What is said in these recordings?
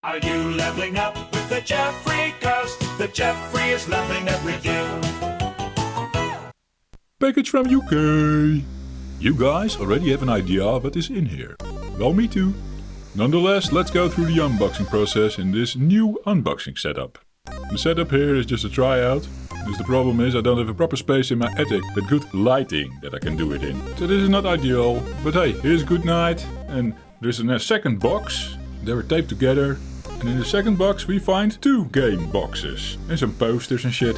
Are you leveling up with the Jeffrey? 'Cause the Jeffrey is leveling up with you. Package from UK. You guys already have an idea of what is in here. Well, me too. Nonetheless, let's go through the unboxing process in this new unboxing setup. The setup here is just a tryout. Dus the problem is I don't have a proper space in my attic with good lighting that I can do it in. So this is not ideal, but hey, here's Good Knight, and there's a second box. They were taped together, and in the second box we find 2 game boxes and some posters and shit.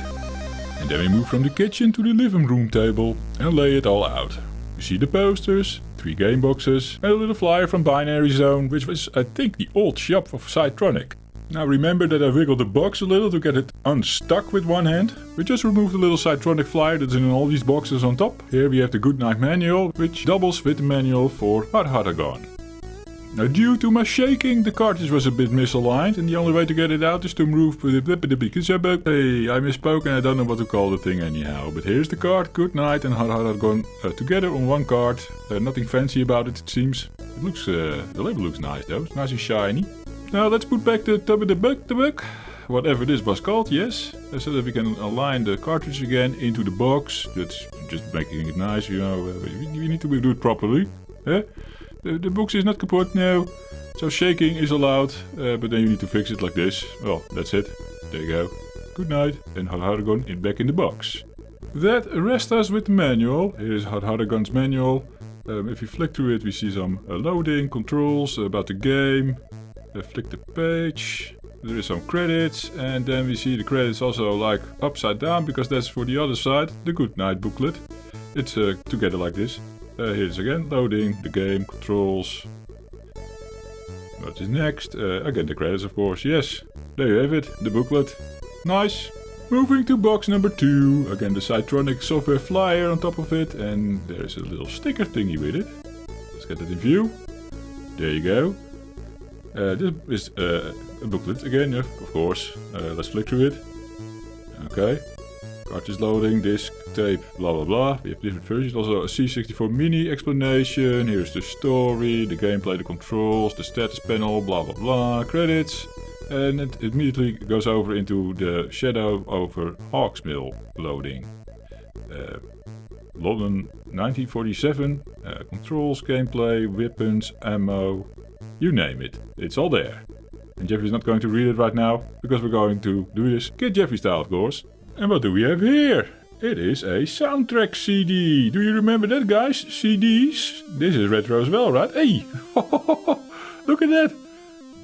And then we move from the kitchen to the living room table and lay it all out. You see the posters, 3 game boxes, and a little flyer from Binary Zone, which was I think the old shop of Psytronik. Now remember that I wiggled the box a little to get it unstuck with one hand. We just removed the little Psytronik flyer that's in all these boxes on top. Here we have the Good Knight manual, which doubles with the manual for Harharagon. Now due to my shaking, the cartridge was a bit misaligned, and the only way to get it out is to move with the Hey, I misspoke and I don't know what to call the thing anyhow. But here's the card, Good Knight and Harharagon together on one card. Nothing fancy about it seems. It looks, the label looks nice though, it's nice and shiny. Now let's put back the book, whatever this was called, yes. So that we can align the cartridge again into the box. That's just making it nice, you know. We need to do it properly. The box is not kaput, no. So shaking is allowed, but then you need to fix it like this. Well, that's it. There you go. Good Knight and Harharagon back in the box. That rests us with the manual. Here is Harharagon's manual. If you flick through it, we see some loading, controls, about the game. Flick the page, there is some credits, and then we see the credits also like upside down because that's for the other side, the Good Knight booklet. It's together like this. Here's again loading, the game, controls. What is next? Again the credits of course, yes. There you have it, the booklet. Nice. Moving to box number 2, again the Psytronik software flyer on top of it, and there's a little sticker thingy with it. Let's get it in view. There you go. This is a booklet again, yeah, of course. Let's flick through it. Okay. Cartridge loading, disc, tape, blah blah blah. We have different versions. Also a C64 mini explanation. Here's the story, the gameplay, the controls, the status panel, blah blah blah. Credits. And it immediately goes over into the Shadow over Hawksmill loading. London 1947. Controls, gameplay, weapons, ammo. You name it, it's all there. And Jeffrey's not going to read it right now, because we're going to do this Kid Jeffrey style, of course. And what do we have here? It is a soundtrack CD. Do you remember that, guys? CDs? This is retro as well, right? Hey! Look at that!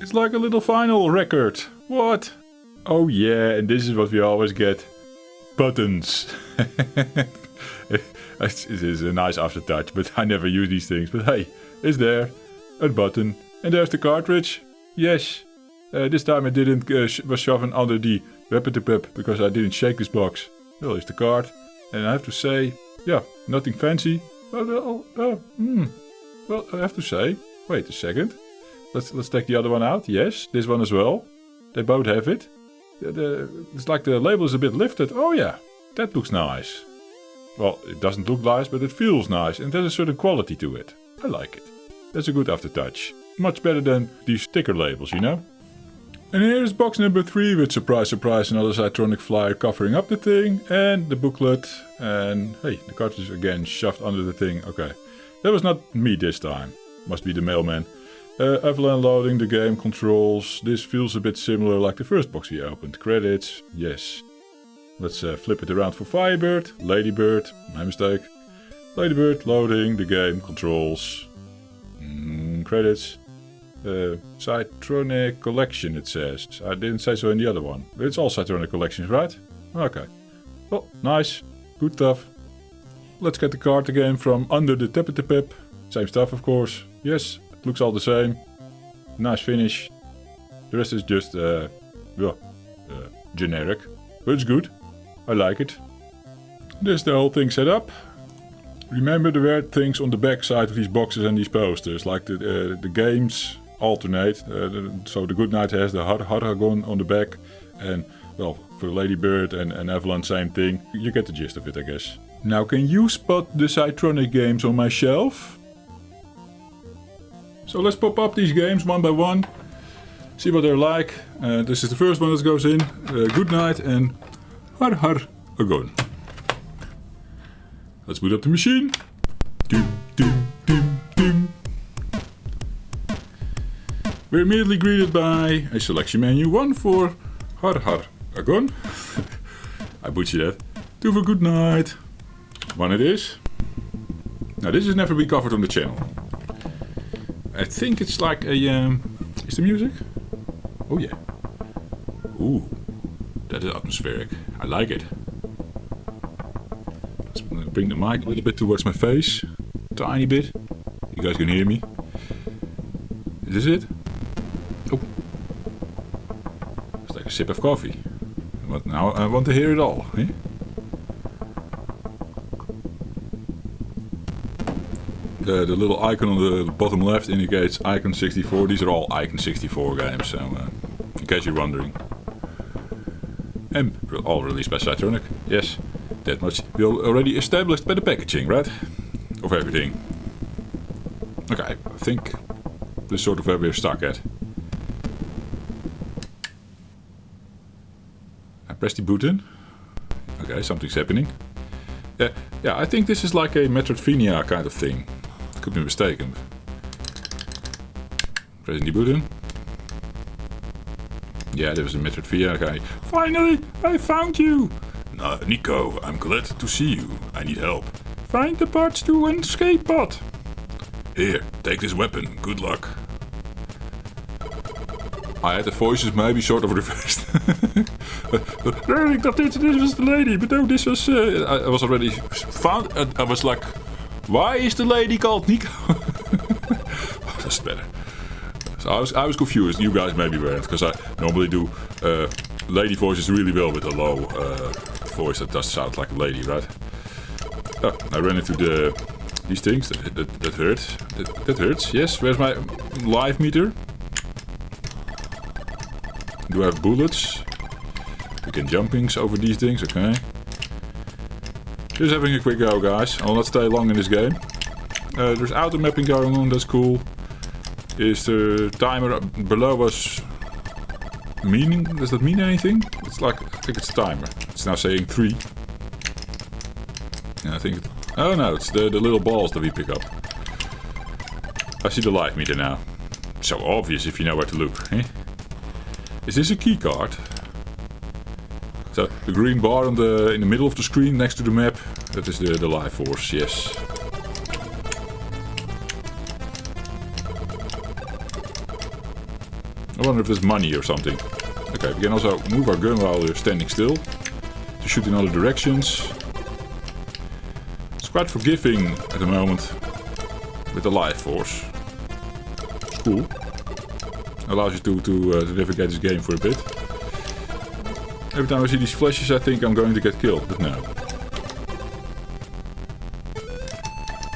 It's like a little vinyl record. What? Oh yeah, and this is what we always get. Buttons. It is a nice aftertouch, but I never use these things. But hey, it's there. A button. And there's the cartridge. Yes. This time I didn't was shoving under the Pep because I didn't shake this box. Well, here's the card. And I have to say, yeah, nothing fancy. Well, I have to say, wait a second. Let's take the other one out. Yes, this one as well. They both have it. It's like the label is a bit lifted. Oh yeah, that looks nice. Well, it doesn't look nice, but it feels nice. And there's a certain quality to it. I like it. That's a good aftertouch. Much better than these sticker labels, you know? And here's box number 3 with surprise surprise another Psytronik flyer covering up the thing. And the booklet. And hey, the cartridge again shoved under the thing. Okay. That was not me this time. Must be the mailman. Avalan loading, the game, controls. This feels a bit similar like the first box we opened. Credits. Yes. Let's flip it around for Firebird. Ladybird. My mistake. Ladybird loading, the game, controls. Credits. Psytronik collection it says. I didn't say so in the other one. But it's all Psytronik collections, right? Okay. Well, nice. Good stuff. Let's get the card again from under the Pep. Same stuff of course. Yes, it looks all the same. Nice finish. The rest is just generic. But it's good. I like it. There's the whole thing set up. Remember there were things on the back side of these boxes and these posters, like the games alternate. So the Good Knight has the Harharagon on the back, and well, for Ladybird and Avalon same thing. You get the gist of it, I guess. Now can you spot the Psytronik games on my shelf? So let's pop up these games one by one. See what they're like. This is the first one that goes in. Good Kniight and Harharagon. Let's boot up the machine. Doom, doom, doom, doom. We're immediately greeted by a selection menu. 1 for Harharagon. I butchered that. 2 for Good Knight. 1 it is. Now this has never been covered on the channel. I think it's like a... is the music? Oh yeah. Ooh. That is atmospheric. I like it. Let's bring the mic a little bit towards my face. Tiny bit. You guys can hear me. Is this it? Oh. It's like a sip of coffee. But now I want to hear it all. Eh? The little icon on the bottom left indicates ICON64. These are all ICON64 games, so in case you're wondering. And all released by Psytronik. Yes, that much we already established by the packaging, right? Of everything. Okay, I think this is sort of where we're stuck at. I press the button. Okay, something's happening. Yeah, I think this is like a Metroidvania kind of thing. Could be mistaken. Pressing the button. Yeah, there was a Metroidvania guy. Finally, I found you! Nico, I'm glad to see you. I need help. Find the parts to an escape pod. Here, take this weapon. Good luck. I had the voices maybe sort of reversed. Ik dacht this was the lady, but no, this was... I was already found... I was like... Why is the lady called Nico? Oh, that's better. So I was confused. You guys maybe weren't, because I normally do lady voices really well with a low voice that does sound like a lady, right? Oh, I ran into these things. That hurts. That hurts. Yes. Where's my life meter? Do I have bullets? We can jumpings over these things. Okay. Just having a quick go, guys. I'll not stay long in this game. There's auto mapping going on, that's cool. Is the timer below us meaning? Does that mean anything? It's like, I think it's a timer. It's now saying 3. And I think, oh no, it's the little balls that we pick up. I see the life meter now. So obvious if you know where to look. Eh? Is this a key card? So the green bar on in the middle of the screen next to the map, that is the life force, yes. I wonder if there's money or something. Okay, we can also move our gun while we're standing still to shoot in other directions. It's quite forgiving at the moment with the life force. It's cool. Allows you to navigate this game for a bit. Every time I see these flashes I think I'm going to get killed, but no.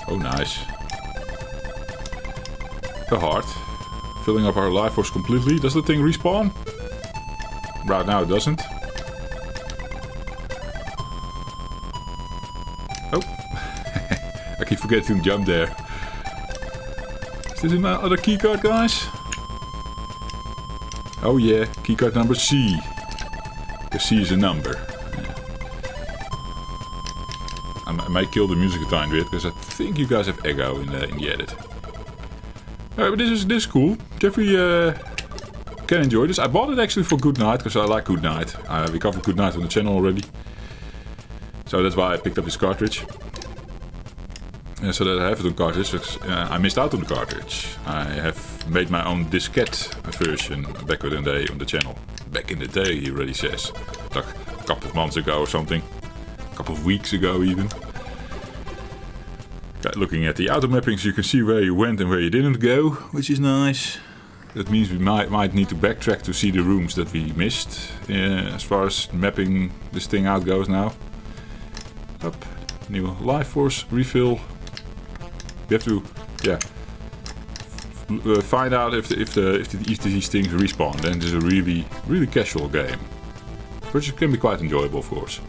Oh nice. The heart. Filling up our life force completely. Does the thing respawn? Right now it doesn't. Oh. I keep forgetting to jump there. Is this another keycard, guys? Oh yeah, keycard number C. C is a number. Yeah. I might kill the music a tiny bit because I think you guys have echo in the edit. Alright, but this is cool. Jeffrey can enjoy this. I bought it actually for Good Knight because I like Good Knight. We covered Good Knight on the channel already. So that's why I picked up this cartridge. So that I have it on cartridge. I missed out on the cartridge. I have made my own diskette version back in the day on the channel. Back in the day, he already says. Like a couple of months ago or something. A couple of weeks ago even. Okay, looking at the auto mappings, you can see where you went and where you didn't go, which is nice. That means we might need to backtrack to see the rooms that we missed. As far as mapping this thing out goes now. Up, new life force refill. We have to, yeah, find out if these things respawn. Then it is a really casual game, which can be quite enjoyable, of course.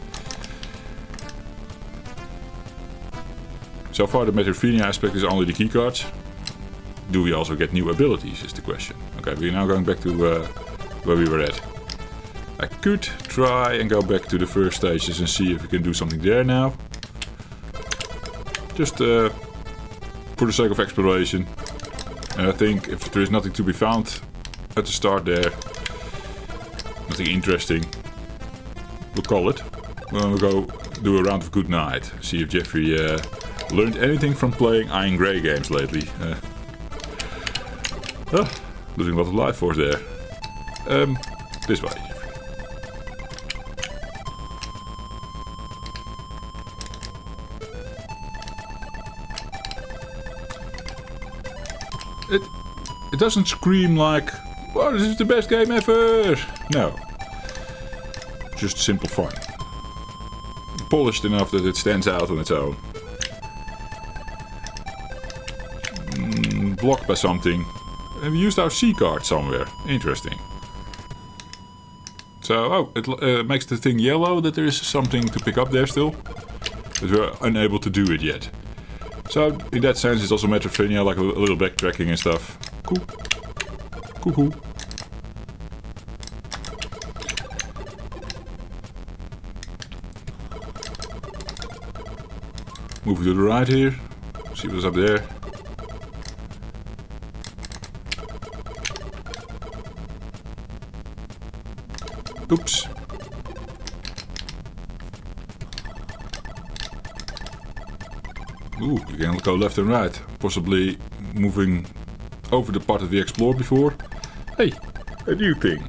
So far, the Metroidvania aspect is only the keycards. do we also get new abilities is the question. Okay, we're now going back to where we were at. I could try and go back to the first stages and see if we can do something there now. Just for the sake of exploration. And I think if there is nothing to be found at the start there, nothing interesting, we'll call it. We'll go do a round of Good Knight. See if Jeffrey learned anything from playing Iron Grey games lately. Losing a lot of life force there. This way. It doesn't scream like, "Wow, this is the best game ever!" No. Just simple fun. Polished enough that it stands out on its own. Blocked by something. And we used our C card somewhere. Interesting. So, it makes the thing yellow that there is something to pick up there still. But we're unable to do it yet. So, in that sense, it's also Metroidvania, like a little backtracking and stuff. Cool. Cool, cool. Moving to the right here. See what's up there. Oops. Ooh, we can go left and right. Possibly moving over the part that we explored before. Hey, a new thing.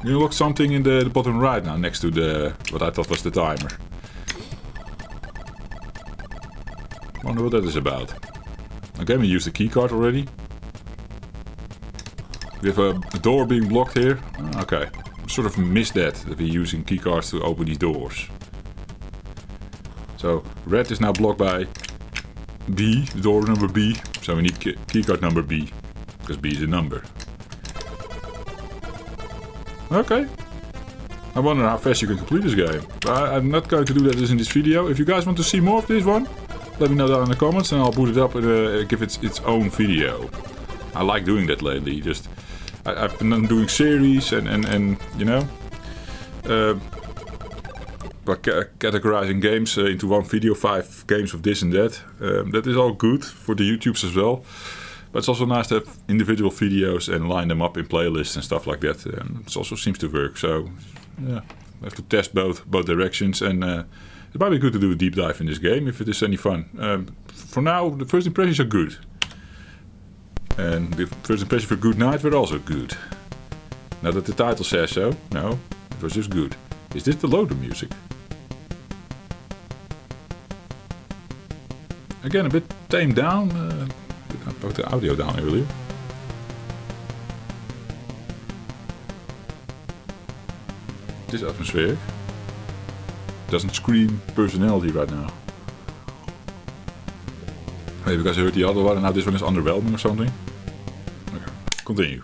You unlock something in the bottom right now, next to the what I thought was the timer. Wonder what that is about. Okay, we used the keycard already. We have a door being blocked here. Okay, sort of missed that we're using keycards to open these doors. So red is now blocked by B, door number B. So we need keycard number B, because B is a number. Okay. I wonder how fast you can complete this game. I'm not going to do that in this video. If you guys want to see more of this one, let me know down in the comments and I'll put it up and give it its own video. I like doing that lately. Just I've been doing series and you know, categorizing games into one video, 5 games of this and that. That is all good for the YouTubes as well. But it's also nice to have individual videos and line them up in playlists and stuff like that. It also seems to work. So yeah, I have to test both directions, and it might be good to do a deep dive in this game if it is any fun. For now, the first impressions are good. And the first impression for Good Knight were also good. Now that the title says so, no, it was just good. Is this the loader music? Again, a bit tamed down. I put the audio down earlier. This atmosphere doesn't scream personality right now. Maybe because I heard the other one and now this one is underwhelming or something. Okay, continue.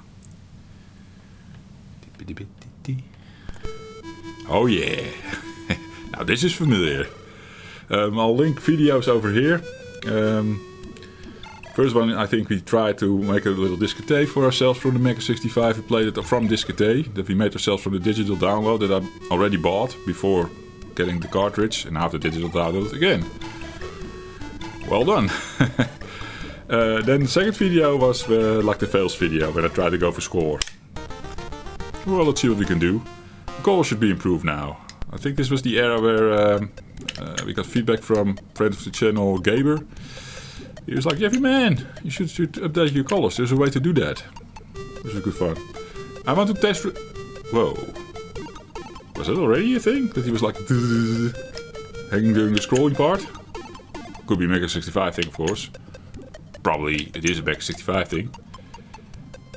Oh yeah! Now this is familiar. I'll link videos over here. First one, I think we tried to make a little disquette for ourselves from the MEGA65. We played it from disquette that we made ourselves from the digital download that I already bought before getting the cartridge, and now the digital download again. Well done. Then the second video was like the fails video, where I tried to go for score. Well, let's see what we can do. The goal should be improved now. I think this was the era where we got feedback from friend of the channel, Gaber. He was like, Jeffy man, you should update your colors. There's a way to do that. This is good fun. I want to test... Whoa. Was that already a thing? That he was like... hanging during the scrolling part? Could be a MEGA65 thing, of course. Probably it is a MEGA65 thing.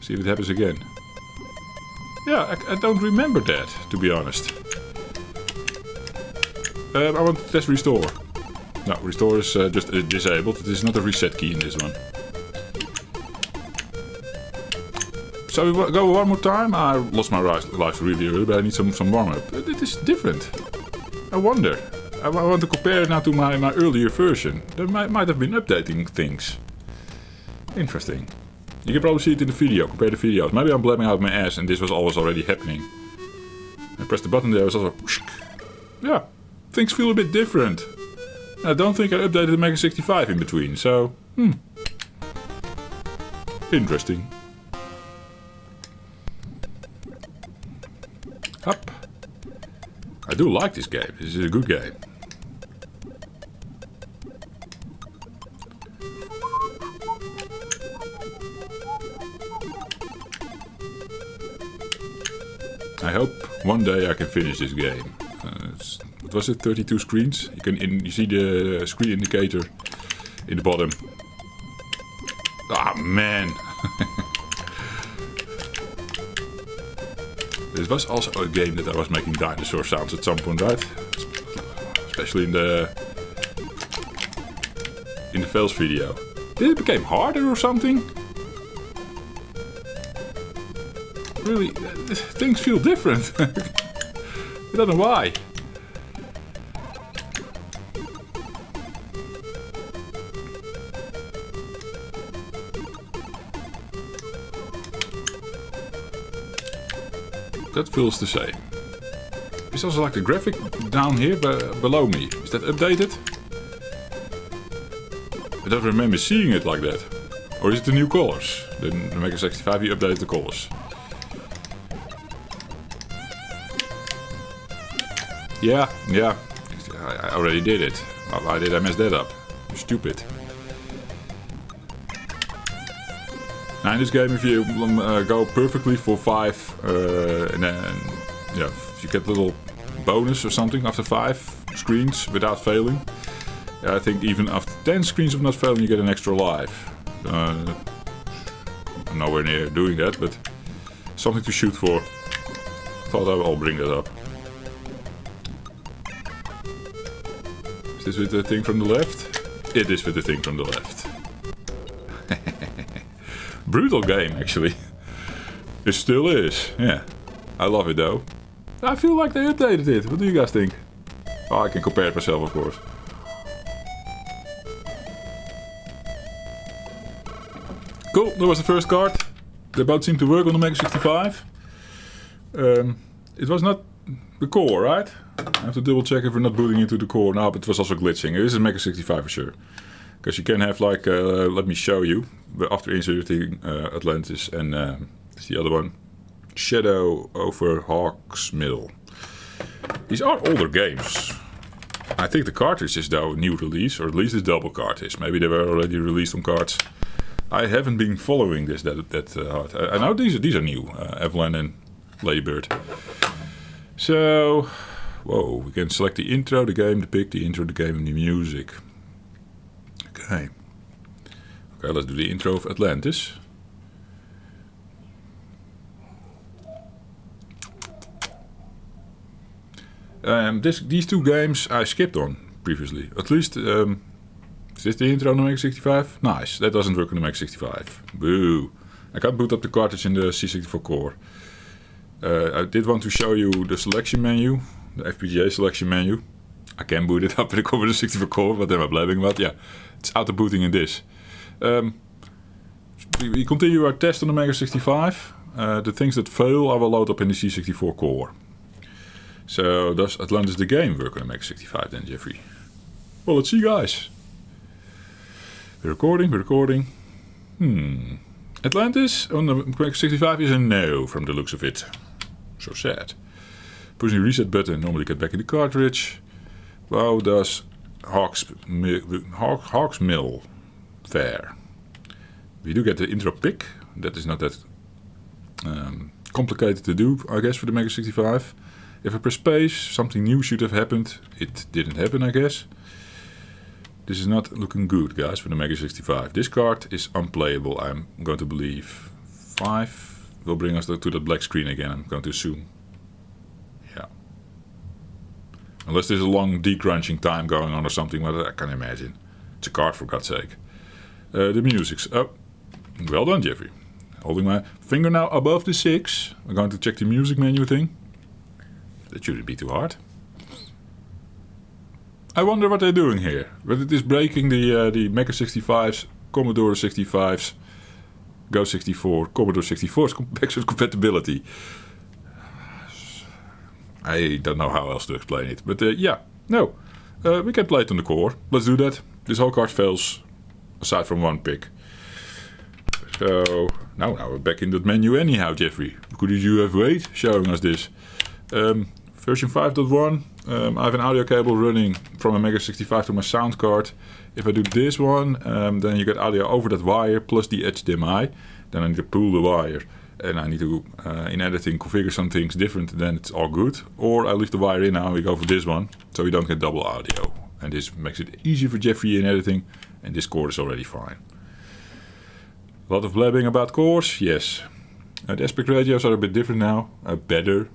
See if it happens again. Yeah, I don't remember that, to be honest. I want to test restore. No, restore is just disabled. It is not a reset key in this one. So we go one more time. I lost my life really early, but I need some warm-up. It is different. I wonder. I want to compare it now to my earlier version. There might have been updating things. Interesting. You can probably see it in the video, compare the videos. Maybe I'm blabbing out my ass and this was already happening. I pressed the button there, it was also... Yeah, things feel a bit different. I don't think I updated the MEGA65 in between, so... Interesting. Up. I do like this game, this is a good game. I hope one day I can finish this game. What was it, 32 screens? You see the screen indicator in the bottom. Ah, man. This was also a game that I was making dinosaur sounds at some point, right? Especially in the fails video. Did it become harder or something? Really, things feel different. I don't know why. That feels the same. It's also like the graphic down here below me. Is that updated? I don't remember seeing it like that. Or is it the new colors? The MEGA65 you updated the colors. Yeah. I already did it. Why did I mess that up? Stupid. Now in this game, if you go perfectly for 5, and then you get a little bonus or something after 5 screens without failing. I think even after 10 screens of not failing, you get an extra life. I'm nowhere near doing that, but something to shoot for. Thought I will bring that up. Is this with the thing from the left? It is with the thing from the left. Brutal game, actually. It still is, yeah. I love it though. I feel like they updated it. What do you guys think? Oh, I can compare it myself, of course. Cool, that was the first card. They both seem to work on the MEGA65. It was not the core, right? I have to double check if we're not booting into the core. No, but it was also glitching. This is MEGA65 for sure. Because you can have like, let me show you. After inserting Atlantis and it's the other one. Shadow over Hawksmill. These are older games. I think the cartridge is though a new release, or at least the double cartridge. Maybe they were already released on cards. I haven't been following this that hard. I know these are new, Avalan and Ladybird. So, whoa, we can select the intro, the game, the pick, the intro, the game, and the music. Okay. Okay, let's do the intro of Atlantis. These two games I skipped on previously. At least, is this the intro on the MEGA65? Nice, that doesn't work on the MEGA65. Boo. I can't boot up the cartridge in the C64 core. I did want to show you the selection menu, the FPGA selection menu. I can boot it up with the Commodore 64 core, what am I blabbing about? Yeah, it's auto booting in this. We continue our test on the MEGA65. The things that fail I will load up in the C64 core. So does Atlantis the game work on the MEGA65 then, Jeffrey? Well, let's see, guys. We're recording. Atlantis on the MEGA65 is a no from the looks of it. So sad. Pushing the reset button, normally get back in the cartridge. How does Hawksmill fare? We do get the intro pick. That is not that complicated to do, I guess, for the MEGA65. If I press space, something new should have happened. It didn't happen, I guess. This is not looking good, guys, for the MEGA65. This card is unplayable, I'm going to believe. 5 will bring us to that black screen again, I'm going to assume. Yeah. Unless there's a long decrunching time going on or something, but I can imagine. It's a card, for God's sake. The music's up. Well done, Jeffrey. Holding my finger now above the 6. I'm going to check the music menu thing. That shouldn't be too hard. I wonder what they're doing here. Whether it is breaking the MEGA65's, Commodore 65's Go 64, Commodore 64's backwards compatibility. I don't know how else to explain it, but yeah, no. We can play it on the core. Let's do that. This whole card fails, aside from one pick. So, now we're back in that menu anyhow, Jeffrey. Could you have wait showing us this? Version 5.1. I have an audio cable running from a MEGA65 to my sound card. If I do this one, then you get audio over that wire plus the HDMI. Then I need to pull the wire. And I need to, in editing, configure some things different, then it's all good. Or I leave the wire in now and we go for this one, so we don't get double audio. And this makes it easy for Jeffrey in editing, and this cord is already fine. A lot of blabbing about cores, yes. The aspect ratios are a bit different now, better.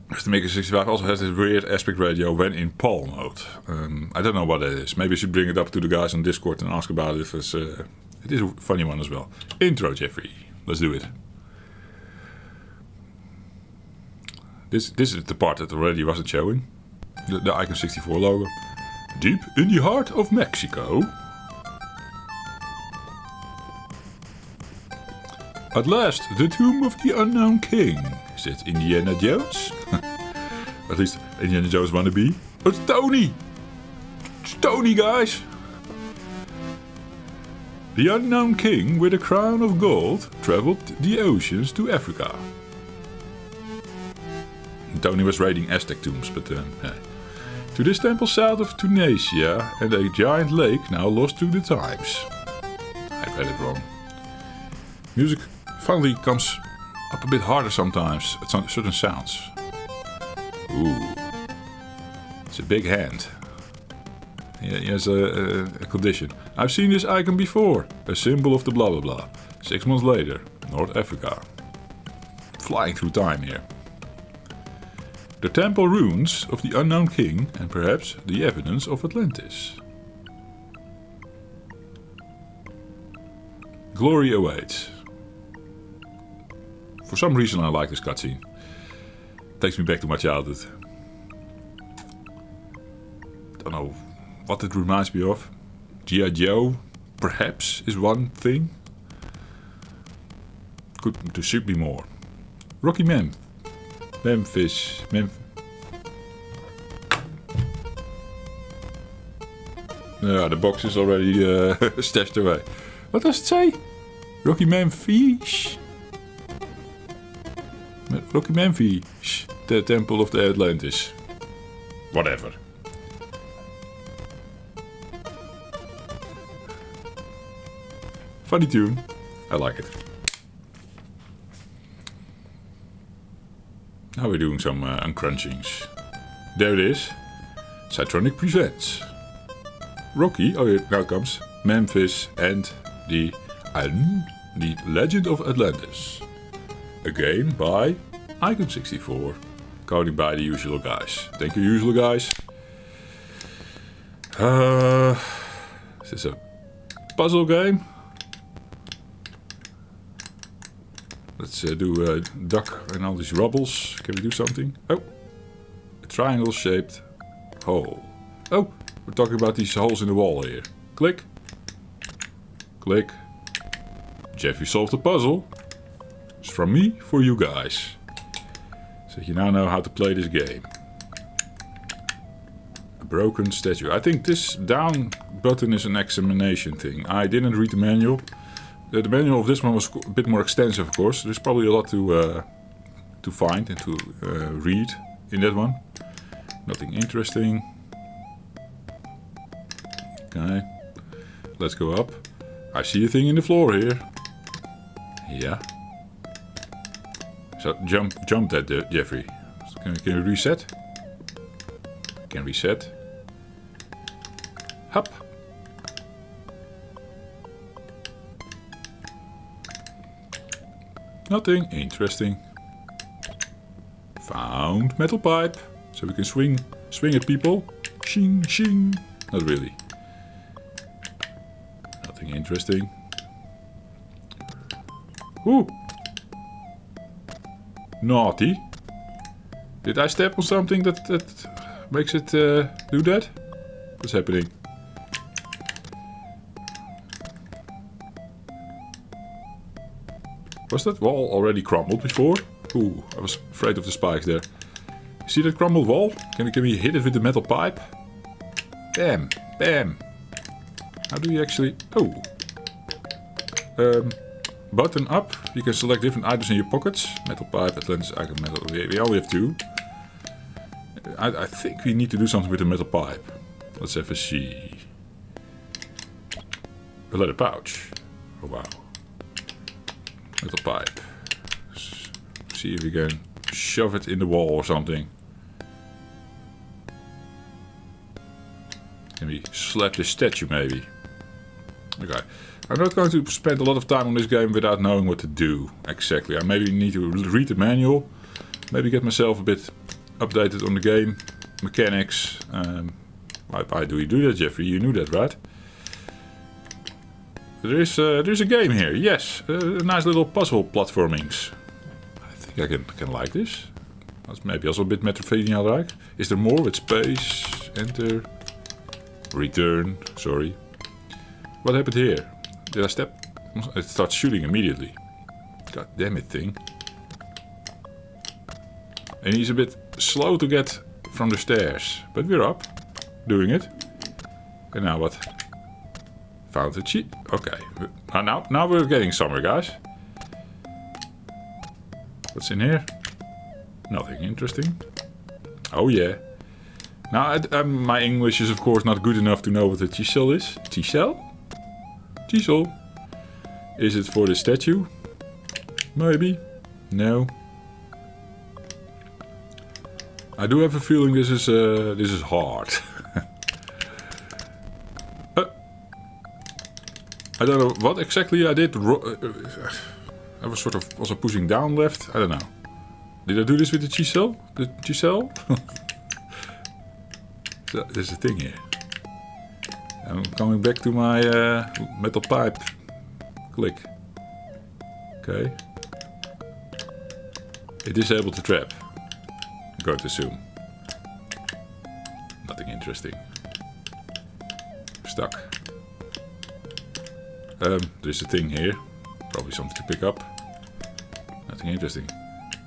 The MEGA65 also has this weird aspect ratio when in PAL mode. I don't know what that is. Maybe I should bring it up to the guys on Discord and ask about it if it's... it is a funny one as well. Intro, Jeffrey. Let's do it. This is the part that already wasn't showing. The ICON64 logo. Deep in the heart of Mexico. At last, the tomb of the unknown king. Is it Indiana Jones? At least Indiana Jones wannabe. Oh, it's Tony! It's Tony, guys! The unknown king with a crown of gold traveled the oceans to Africa. Tony was raiding Aztec tombs, but yeah. To this temple south of Tunisia and a giant lake now lost to the times. I read it wrong. Music finally comes up a bit harder sometimes at certain sounds. Ooh. It's a big hand. He has a condition. I've seen this icon before. A symbol of the blah blah blah. 6 months later, North Africa. Flying through time here. The temple ruins of the unknown king and perhaps the evidence of Atlantis. Glory awaits. For some reason I like this cutscene. Takes me back to my childhood. Don't know what it reminds me of. G.I. Joe, perhaps, is one thing. There should be more. Rocky Memphis. Yeah, the box is already stashed away. What does it say? Rocky Memphis? Rocky Memphis, the temple of the Atlantis. Whatever. Funny tune. I like it. Now we're doing some uncrunchings. There it is. Psytronik presents Rocky, oh here, now it comes. Memphis and the Legend of Atlantis. A game by ICON64. Coding by the usual guys. Thank you, usual guys. Is this a puzzle game? Let's do a duck and all these rubbles. Can we do something? Oh, a triangle-shaped hole. Oh, we're talking about these holes in the wall here. Click. Click. Jeffy solved the puzzle. It's from me for you guys. So you now know how to play this game. A broken statue. I think this down button is an examination thing. I didn't read the manual. The manual of this one was a bit more extensive, of course. There's probably a lot to find and to read in that one. Nothing interesting. Okay. Let's go up. I see a thing in the floor here. Yeah. So jump that, Jeffrey. Can we reset? Can reset. Hop. Nothing interesting. Found metal pipe, so we can swing at people. Shing, shing. Not really. Nothing interesting. Ooh. Naughty. Did I step on something that makes it do that? What's happening? Was that wall already crumbled before? Ooh, I was afraid of the spikes there. You see that crumbled wall? Can we hit it with the metal pipe? Bam! Bam! How do you actually... Oh! Button up. You can select different items in your pockets. Metal pipe, Atlantis, icon, metal... We only have 2. I think we need to do something with the metal pipe. Let's have a see. A leather pouch. Oh wow. Metal pipe. See if we can shove it in the wall or something. Can we slap this statue maybe? Okay. I'm not going to spend a lot of time on this game without knowing what to do exactly. I maybe need to read the manual. Maybe get myself a bit updated on the game. Mechanics. Why do you do that, Jeffrey? You knew that, right? There's a game here. Yes. A nice little puzzle platformings. I think I can like this. That's maybe also a bit Metroidvania-like. Is there more with space? Enter. Return. Sorry. What happened here? Did I step? It starts shooting immediately. God damn it thing. And he's a bit slow to get from the stairs. But we're up. Doing it. And now what? Found a cheat. Okay. Now we're getting somewhere, guys. What's in here? Nothing interesting. Oh yeah. Now, my English is of course not good enough to know what a chisel is. Chisel? Chisel. Is it for the statue? Maybe. No. I do have a feeling this is hard. I don't know what exactly I did. I was sort of also pushing down left. I don't know. Did I do this with the chisel? The chisel? So, there's a thing here. I'm coming back to my metal pipe. Click. Okay. It disabled the trap. I'm going to assume. Nothing interesting. Stuck. There's a thing here. Probably something to pick up. Nothing interesting.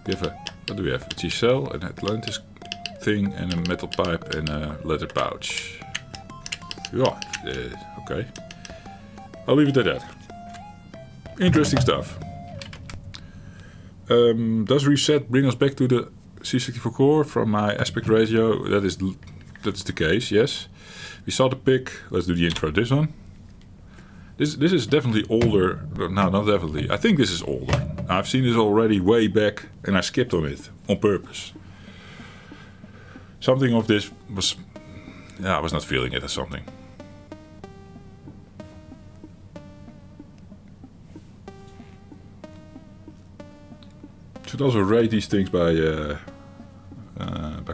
What do we have? A chisel, an Atlantis thing, and a metal pipe, and a leather pouch. Yeah, okay. I'll leave it at that. Interesting stuff. Does reset bring us back to the C64 core from my aspect ratio? That's the case, yes. We saw the pic. Let's do the intro. This one. This is definitely older. No, not definitely. I think this is older. I've seen this already way back, and I skipped on it on purpose. Something of this was... Yeah, I was not feeling it as something. Should also rate these things by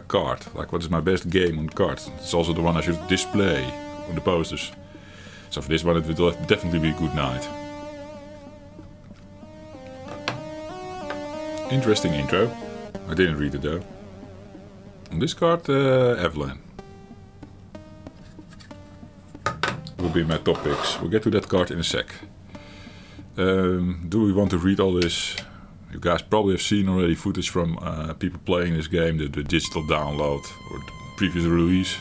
card. Like, what is my best game on card? It's also the one I should display on the posters. So for this one, it will definitely be Good Kniight. Interesting intro. I didn't read it though. On this card, Avalan. Will be my top picks. We'll get to that card in a sec. Do we want to read all this? You guys probably have seen already footage from people playing this game, the digital download or the previous release.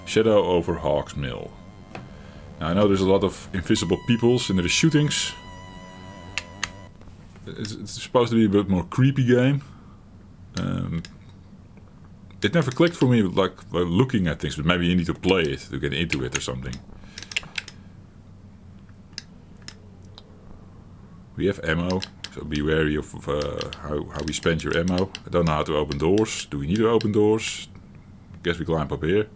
Shadow over Hawksmill. Now, I know there's a lot of invisible peoples and there is shootings. It's supposed to be a bit more creepy game. It never clicked for me like while looking at things, but maybe you need to play it to get into it or something. We have ammo, so be wary of how we spend your ammo. I don't know how to open doors. Do we need to open doors? Guess we climb up here.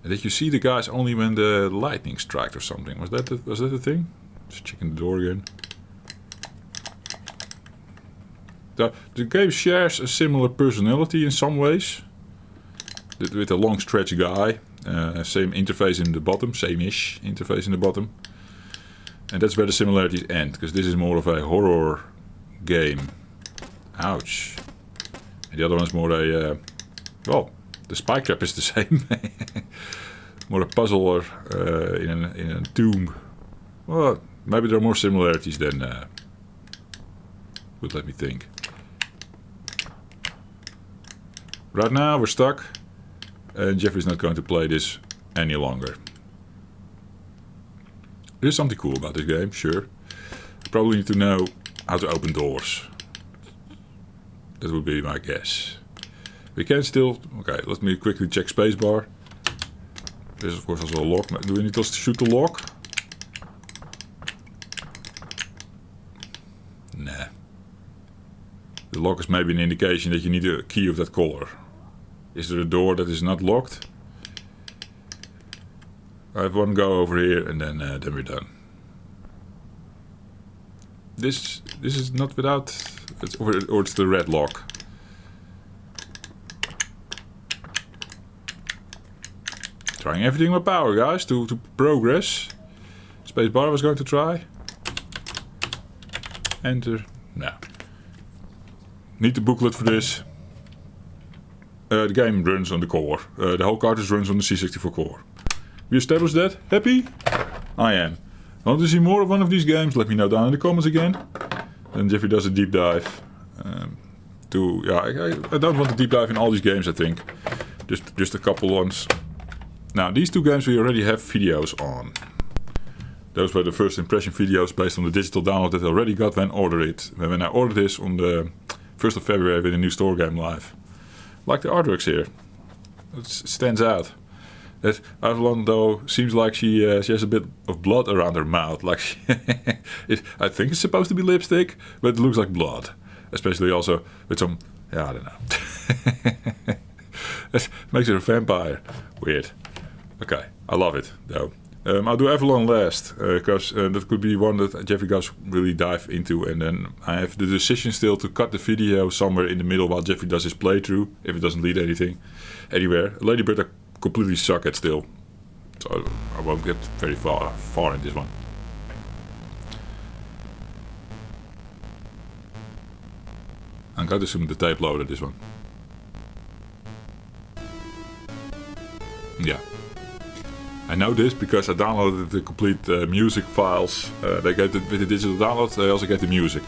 And did you see the guys only when the lightning struck or something? Was that the thing? Just checking the door again. The game shares a similar personality in some ways. With a long stretch guy. Same interface in the bottom. Same-ish interface in the bottom. And that's where the similarities end. Because this is more of a horror game. Ouch. And the other one's more a... well, the spike trap is the same. More a puzzler in a tomb. Well, Maybe there are more similarities than would let me think. Right now we're stuck, and Jeffrey's not going to play this any longer. There's something cool about this game, sure. You probably need to know how to open doors. That would be my guess. We can still... Okay, let me quickly check spacebar. There's of course also a lock. Do we need to shoot the lock? Nah. The lock is maybe an indication that you need a key of that color. Is there a door that is not locked? I have one go over here and then we're done. This is not without... or it's the red lock. Trying everything with power, guys, to progress. Spacebar I was going to try. Enter. No. Need the booklet for this. The game runs on the core. The whole cartridge runs on the C64 core. We established that? Happy? I am. Want to see more of one of these games? Let me know down in the comments again. Then Jeffrey does a deep dive. I don't want to deep dive in all these games, I think. Just a couple ones. Now, these two games we already have videos on. Those were the first impression videos based on the digital download that I already got when I ordered this on the 1st of February with a new store game live. Like the artworks here. It stands out. That Avalon, though, seems like she has a bit of blood around her mouth. Like I think it's supposed to be lipstick, but it looks like blood. Especially also with some... Yeah, I don't know. That makes her a vampire. Weird. Okay, I love it, though. I'll do Avalon last, because that could be one that Jeffrey does really dive into. And then I have the decision still to cut the video somewhere in the middle while Jeffrey does his playthrough, if it doesn't lead anywhere. Ladybird I completely suck at still, so I won't get very far in this one. I'm going to assume the tape loader this one. Yeah. I know this because I downloaded the complete music files. They get with the digital download, they also get the music.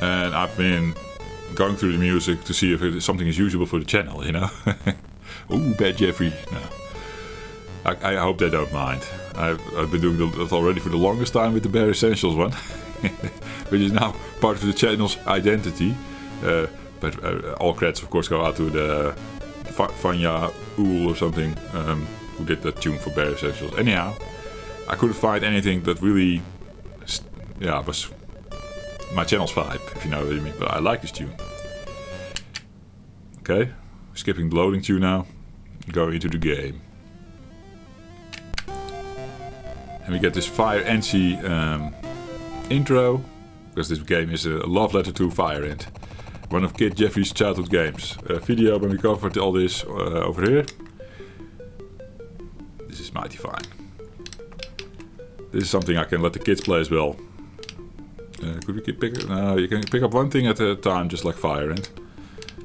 And I've been going through the music to see if something is usable for the channel, you know. Ooh, bad Jeffrey. No. I hope they don't mind. I've been doing that already for the longest time with the Bare Essentials one. Which is now part of the channel's identity. But all credits of course go out to the Vanya Ool or something. Who did that tune for Bare Essentials. Anyhow, I couldn't find anything that really was my channel's vibe, if you know what I mean. But I like this tune. Okay, skipping the loading tune now. Going into the game. And we get this Fire NC intro. Because this game is a love letter to Fire Ant. One of Kid Jeffrey's childhood games. Video when we covered all this over here. This is mighty fine. This is something I can let the kids play as well. Could we pick? No, you can pick up one thing at a time, just like Fire Ant.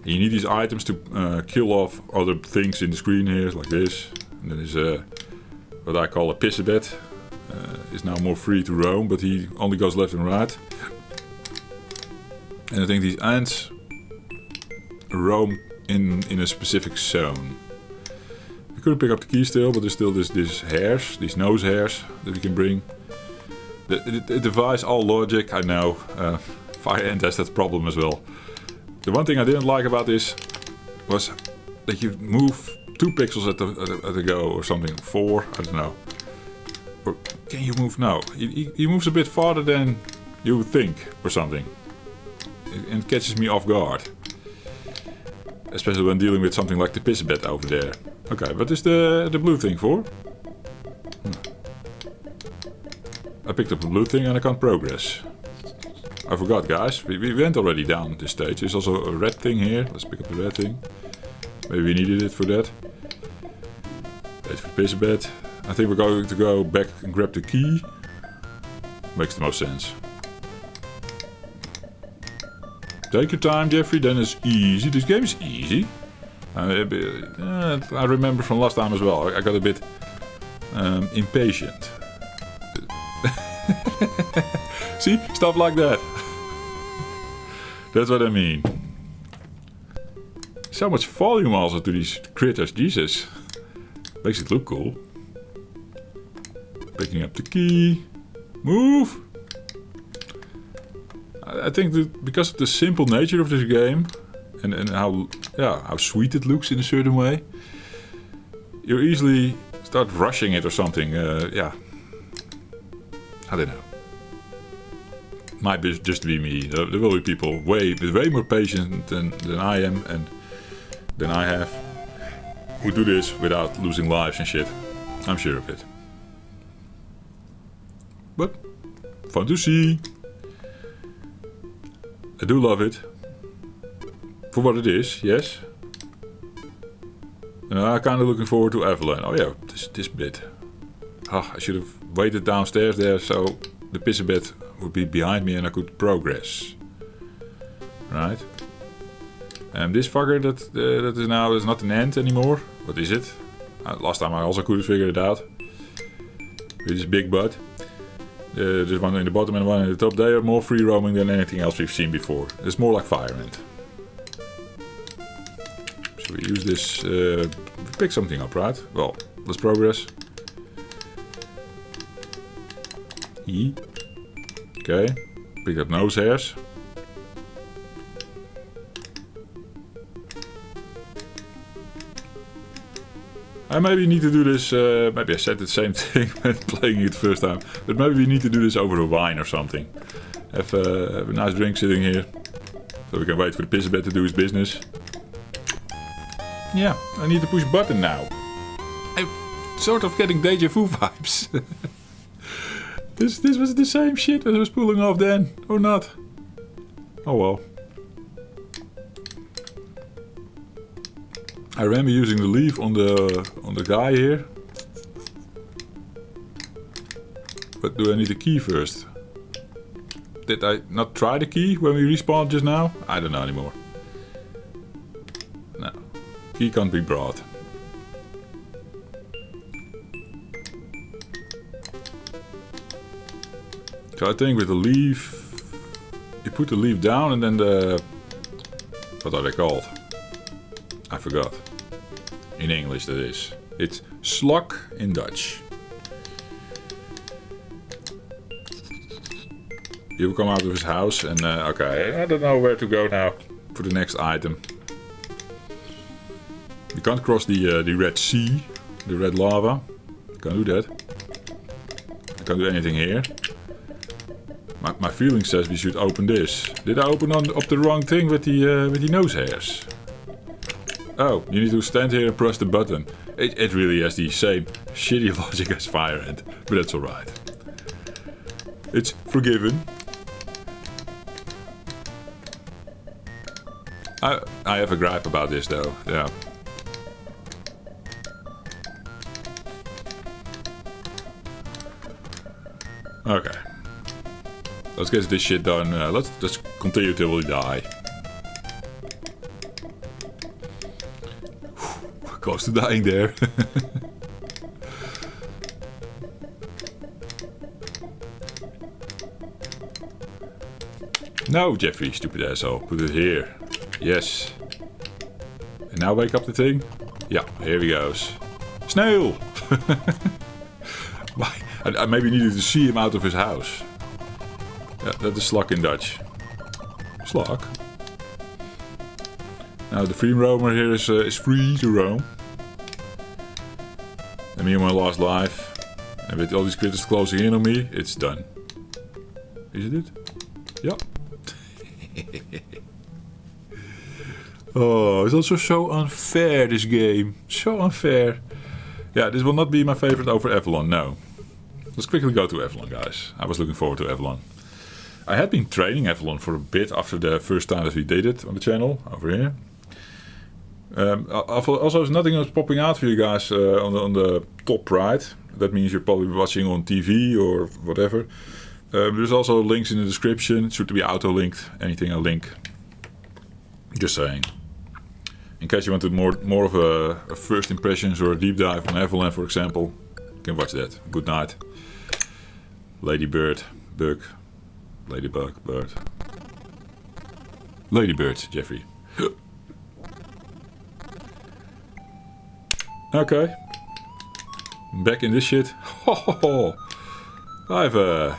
You need these items to kill off other things in the screen here, like this. And then there's what I call a pissabet. Is now more free to roam, but he only goes left and right. And I think these ants roam in a specific zone. We couldn't pick up the key still, but there's still these hairs, these nose hairs that we can bring. It defies all logic, I know. Fire Ant has that problem as well. The one thing I didn't like about this was that you move 2 pixels at a go or something. 4, I don't know. Or can you move? No. He moves a bit farther than you would think or something. And it catches me off guard. Especially when dealing with something like the pissabet over there. Okay, what is the blue thing for? I picked up the blue thing and I can't progress. I forgot, guys. We went already down this stage. There's also a red thing here. Let's pick up the red thing. Maybe we needed it for that. Wait for the pissabet. I think we're going to go back and grab the key. Makes the most sense. Take your time, Jeffrey, then it's easy. This game is easy. I remember from last time as well. I got a bit impatient. See? Stuff like that. That's what I mean. So much volume also to these critters, Jesus. Makes it look cool. Picking up the key. Move! I think that because of the simple nature of this game and how sweet it looks in a certain way, you easily start rushing it or something. Yeah. I don't know. Might be just be me. There will be people with way more patience than I am and than I have who do this without losing lives and shit. I'm sure of it. But fun to see. I do love it. For what it is, yes. And I'm kind of looking forward to Avalon. Oh yeah, this bit. I should have waited downstairs there so the pisser bed would be behind me and I could progress. Right. And this fucker that is now is not an end anymore. What is it? Last time I also couldn't figure it out. With this big butt. There's one in the bottom and one in the top. They are more free roaming than anything else we've seen before. It's more like Fire Ant. So we use this. Pick something up, right? Well, let's progress. E. Okay. Pick up nose hairs. I maybe need to do this, maybe I said the same thing when playing it the first time, but maybe we need to do this over a wine or something. Have a nice drink sitting here, so we can wait for the pissbed to do his business. Yeah, I need to push button now. I'm sort of getting deja vu vibes. This was the same shit that I was pulling off then, or not? Oh well. I remember using the leaf on the guy here. But do I need the key first? Did I not try the key when we respawned just now? I don't know anymore. No. Key can't be brought. So I think with the leaf, you put the leaf down and then the... What are they called? I forgot. In English that is. It's slok in Dutch. He will come out of his house and okay, I don't know where to go now for the next item. You can't cross the Red Sea, the red lava. Can't do that. I can't do anything here. My feeling says we should open this. Did I open up the wrong thing with the nose hairs? Oh, you need to stand here and press the button. It really has the same shitty logic as Fire Ant, but that's alright. It's forgiven. I have a gripe about this though, yeah. Okay. Let's get this shit done. Let's continue till we die. Close to dying there. No, Jeffrey, stupid asshole. Put it here. Yes. And now wake up the thing? Yeah, here he goes. Snail! I maybe needed to see him out of his house. Yeah, that is slok in Dutch. Slok. Now the free roamer here is free to roam. And me and my last life. And with all these critters closing in on me, it's done. Is it? Yep. Oh, it's also so unfair, this game. So unfair. Yeah, this will not be my favorite over Avalon, no. Let's quickly go to Avalon, guys. I was looking forward to Avalon. I had been training Avalon for a bit after the first time that we did it on the channel, over here. Also, there's nothing else popping out for you guys on the top right. That means you're probably watching on TV or whatever. There's also links in the description. It should be auto-linked. Anything I link. Just saying. In case you wanted more of a first impressions or a deep dive on Avalan, for example, you can watch that. Good Knight, Ladybird, Bug. Ladybug. Bird. Ladybird, Jeffrey. Okay. Back in this shit. I have a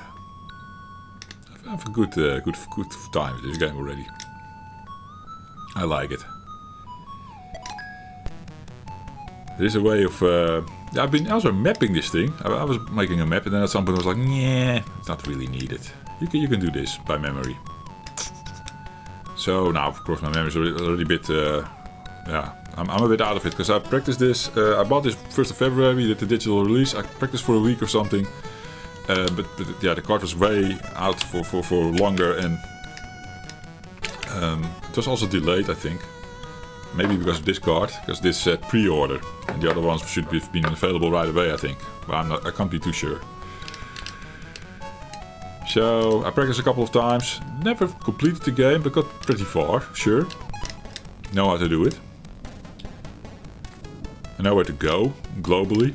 good time with this game already. I like it. There's a way of... I've been also mapping this thing. I was making a map and then at some point I was like, yeah, it's not really needed. You can do this by memory. So now, of course, my memory is already a bit... yeah, I'm a bit out of it because I practiced this. I bought this 1st of February, did the digital release. I practiced for a week or something. But yeah, the card was way out for longer and it was also delayed, I think. Maybe because of this card, because this said pre-order and the other ones should have been available right away, I think. But I can't be too sure. So I practiced a couple of times, never completed the game, but got pretty far, sure. Know how to do it. I know where to go, globally,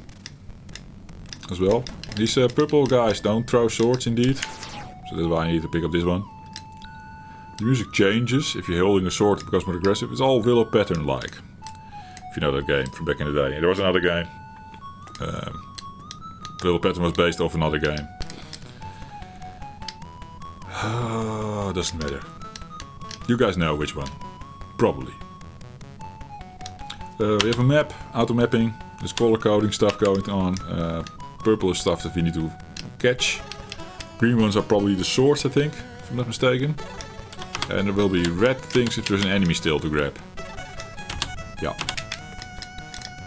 as well. These purple guys don't throw swords indeed, so that's why I need to pick up this one. The music changes if you're holding a sword, it becomes more aggressive. It's all Willow Pattern-like. If you know that game from back in the day. There was another game. Willow Pattern was based off another game. Doesn't matter. You guys know which one. Probably. We have a map, auto mapping. There's color coding stuff going on. Purple is stuff that we need to catch. Green ones are probably the swords, I think, if I'm not mistaken. And there will be red things if there's an enemy still to grab. Yeah.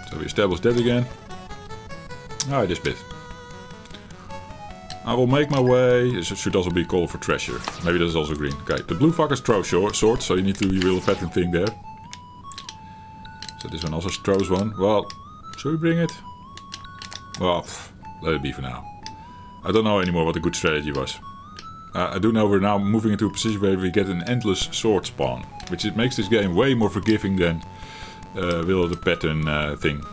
So we establish that again. Alright, this bit. I will make my way. This should also be called for treasure. Maybe that's also green. Okay, the blue fuckers throw swords, so you need to do your Willow Pattern thing there. So this one also throws one. Well, should we bring it? Well, let it be for now. I don't know anymore what a good strategy was. I do know we're now moving into a position where we get an endless sword spawn, which makes this game way more forgiving than Willow the Pattern thing.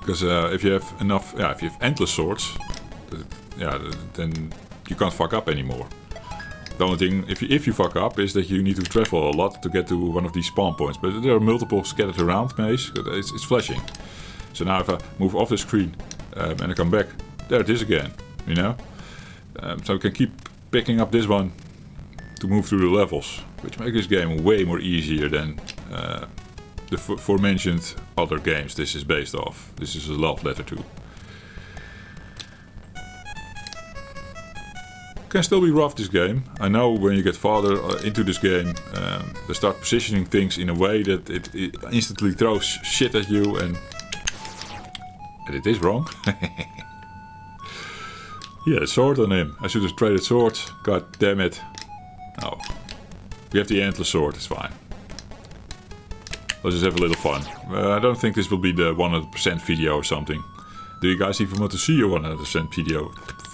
Because if you have enough, if you have endless swords, then you can't fuck up anymore. The only thing, if you fuck up, is that you need to travel a lot to get to one of these spawn points. But there are multiple scattered around maze. It's flashing. So now if I move off the screen and I come back, there it is again. You know. So we can keep picking up this one to move through the levels, which makes this game way more easier than the aforementioned other games this is based off. This is a love letter to. Can still be rough, this game. I know when you get farther into this game, they start positioning things in a way that it instantly throws shit at you, and it is wrong. Yeah, sword on him. I should have traded swords. God damn it. Oh. We have the endless sword, it's fine. Let's just have a little fun. I don't think this will be the 100% video or something. Do you guys even want to see a 100%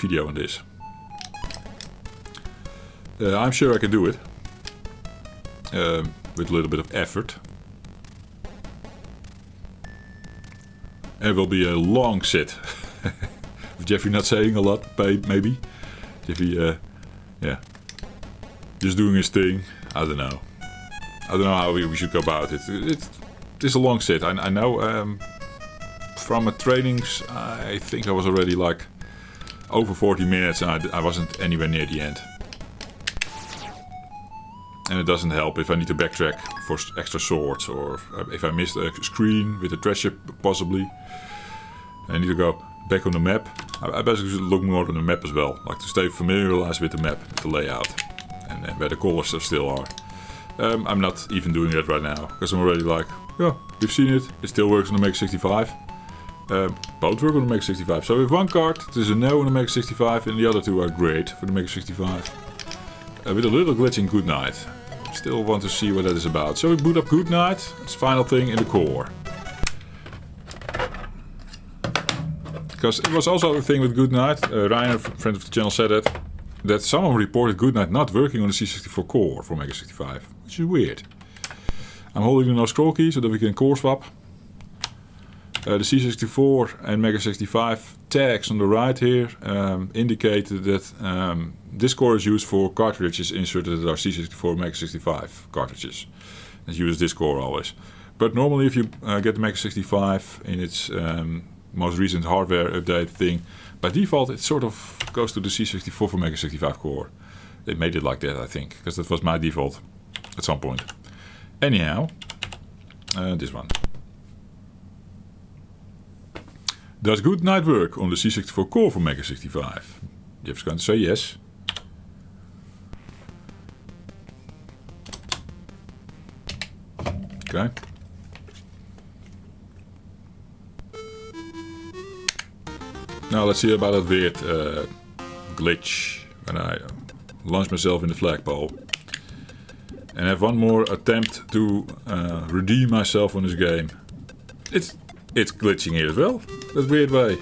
video on this? I'm sure I can do it. With a little bit of effort. And it will be a long sit. With Jeffrey not saying a lot, maybe. Jeffrey, yeah. Just doing his thing. I don't know. I don't know how we should go about it. It is a long sit. I know from my trainings, I think I was already like over 40 minutes and I wasn't anywhere near the end. And it doesn't help if I need to backtrack for extra swords or if I missed a screen with a treasure possibly. I need to go back on the map. I basically should look more on the map as well, like to stay familiarized with the map, the layout, and where the colors still are. I'm not even doing that right now, because I'm already like, yeah, we've seen it, it still works on the MEGA65. Both work on the MEGA65, so with one card there's a no on the MEGA65 and the other two are great for the MEGA65. With a little glitch in Good Knight. Still want to see what that is about. So we boot up Good Knight, it's the final thing in the core. Because it was also a thing with Good Knight, Reiner, friend of the channel, said that someone reported Good Knight not working on the C64 core for MEGA65, which is weird. I'm holding the no scroll key so that we can core swap. The C64 and MEGA65 tags on the right here indicate that this core is used for cartridges inserted that are C64 MEGA65 cartridges. It uses this core always. But normally if you get the MEGA65 in its most recent hardware update thing, by default it sort of goes to the C64 for MEGA65 core. They made it like that, I think, because that was my default at some point. Anyhow, this one. Does Good Kniight work on the C64 core for MEGA65? Jeff's going to say yes. Okay. Now let's see about that weird glitch when I launch myself in the flagpole. And have one more attempt to redeem myself on this game. It's glitching here as well. That weird way.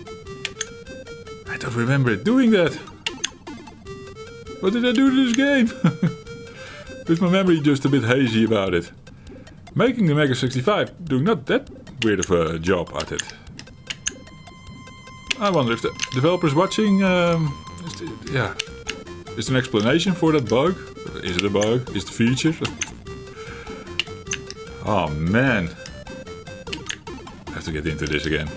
I don't remember it doing that. What did I do to this game? Is my memory just a bit hazy about it? Making the MEGA65 doing not that weird of a job at it. I wonder if the developer's watching. Yeah. Is there an explanation for that bug? Is it a bug? Is it a feature? Oh man. I have to get into this again.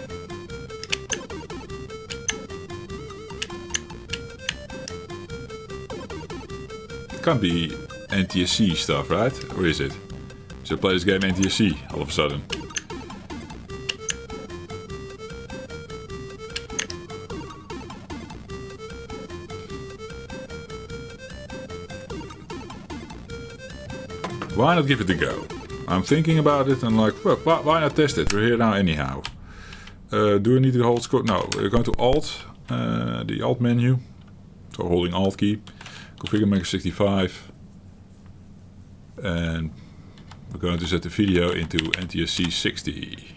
It can't be NTSC stuff, right? Or is it? Should I play this game NTSC all of a sudden? Why not give it a go? I'm thinking about it and like, well, why not test it? We're here now anyhow. Do I need to hold scroll? No, we're going to Alt, the Alt menu. So holding Alt key. Configure MEGA65. And we're going to set the video into NTSC 60.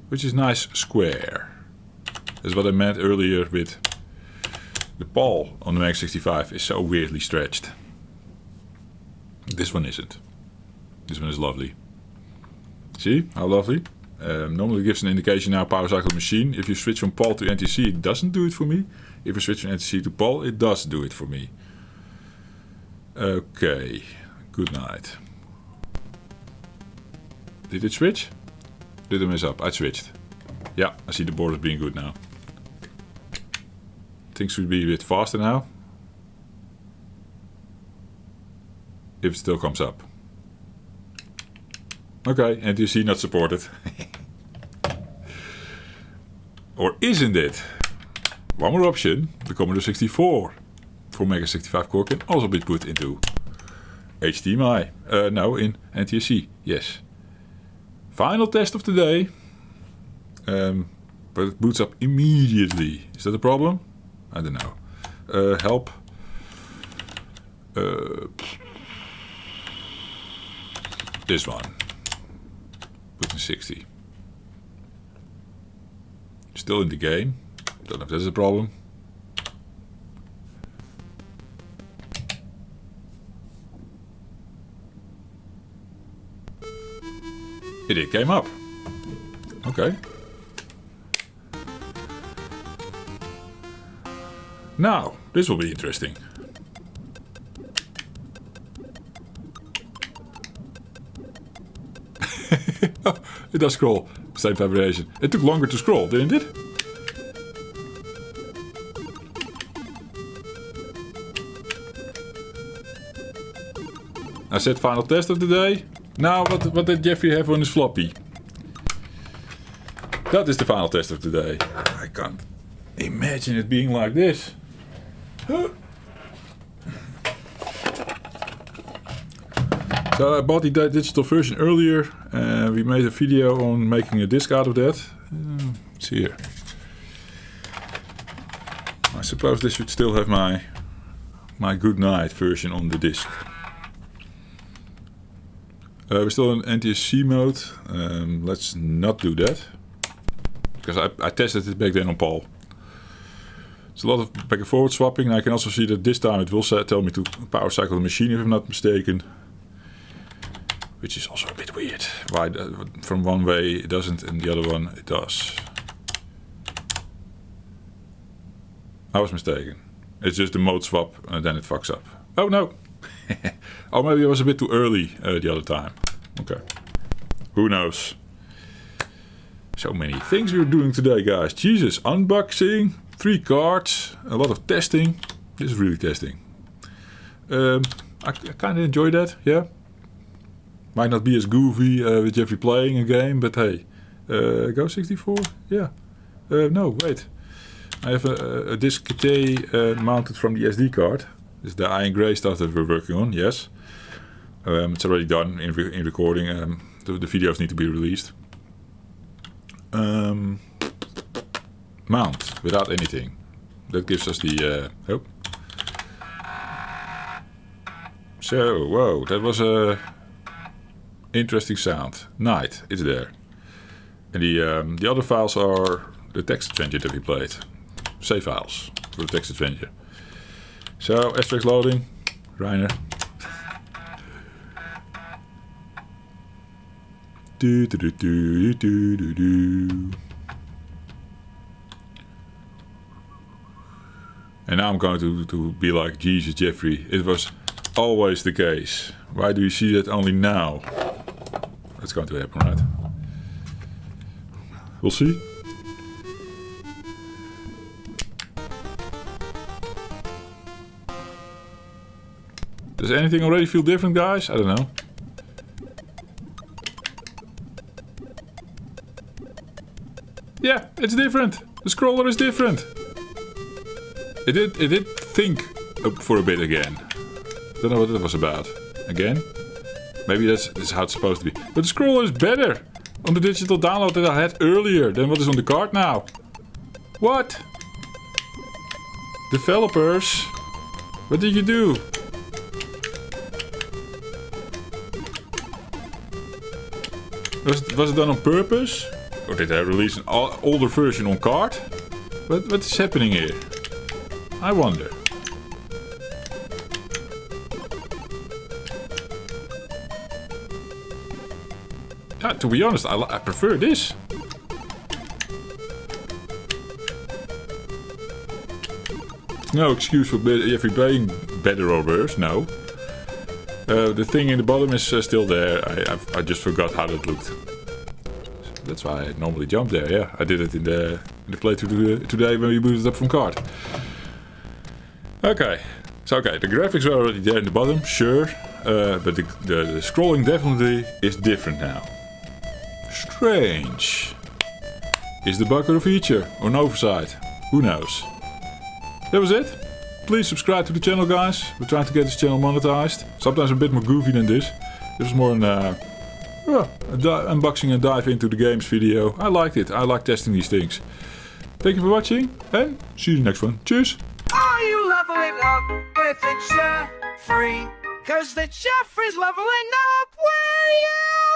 Which is nice square. That's what I meant earlier with the PAL on the MEGA65 is so weirdly stretched. This one isn't. This one is lovely. See how lovely? Normally it gives an indication now power cycle machine. If you switch from PAL to NTSC, it doesn't do it for me. If you switch from NTSC to PAL, it does do it for me. Okay, Good Knight. Did it switch? Did I mess up? I switched. Yeah, I see the borders being good now. Things should be a bit faster now. If it still comes up. Okay, NTSC not supported. Or isn't it? One more option, the Commodore 64 for MEGA65 core can also be put into HDMI. No, in NTSC, yes. Final test of the day. But it boots up immediately. Is that a problem? I don't know. Help. This one. Put in 60. Still in the game. Don't know if that's a problem. It came up. Okay. Now, this will be interesting. It does scroll. Same variation. It took longer to scroll, didn't it? I said final test of the day. Now, what did Jeffrey have on his floppy? That is the final test of the day. I can't imagine it being like this. So I bought the digital version earlier. We made a video on making a disc out of that. It's here. I suppose this should still have my Good Knight version on the disc. We're still in NTSC mode. Let's not do that. Because I tested it back then on PAL. It's a lot of back and forward swapping. And I can also see that this time it will tell me to power cycle the machine if I'm not mistaken. which is also a bit weird. Why from one way it doesn't and the other one it does. I was mistaken. It's just the mode swap and then it fucks up. Oh no! Oh, maybe I was a bit too early the other time. Okay. Who knows? So many things we're doing today, guys. Jesus, unboxing, 3 cards, a lot of testing. This is really testing. I kind of enjoy that, yeah. Might not be as goofy with Jeffrey playing a game, but hey. Go 64? Yeah. No, wait. I have a disc mounted from the SD card. This is the iron grey stuff that we're working on, yes. It's already done in recording. The videos need to be released. Mount without anything. That gives us the... oh. So, whoa, that was a interesting sound. Knight, it's there. And the other files are the text adventure that we played. Save files for the text adventure. So, extracts loading. Reiner. Do do do do do do do. And now I'm going to be like, Jesus, Jeffrey, it was always the case. Why do you see that only now? That's going to happen, right? We'll see. Does anything already feel different, guys? I don't know. Yeah, it's different. The scroller is different. It did think for a bit again. Don't know what that was about. Again? Maybe that's how it's supposed to be. But the scroller is better on the digital download that I had earlier than what is on the card now. What? Developers? What did you do? Was it done on purpose? Or did I release an older version on card? What is happening here? I wonder. To be honest, I prefer this. No excuse for Jeffrey playing better or worse, no. The thing in the bottom is still there. I just forgot how that looked. That's why I normally jump there, yeah. I did it in the playthrough today when we booted up from card. Okay. So, okay, the graphics are already there in the bottom, sure. But the scrolling definitely is different now. Strange. Is the bug or a feature? Or an oversight? Who knows? That was it. Please subscribe to the channel, guys. We're trying to get this channel monetized. Sometimes a bit more goofy than this. This was more an unboxing and dive into the games video. I liked it. I like testing these things. Thank you for watching and see you in the next one. Cheers! Are you leveling up with the Jeffrey? 'Cause the Jeffrey's leveling up with you!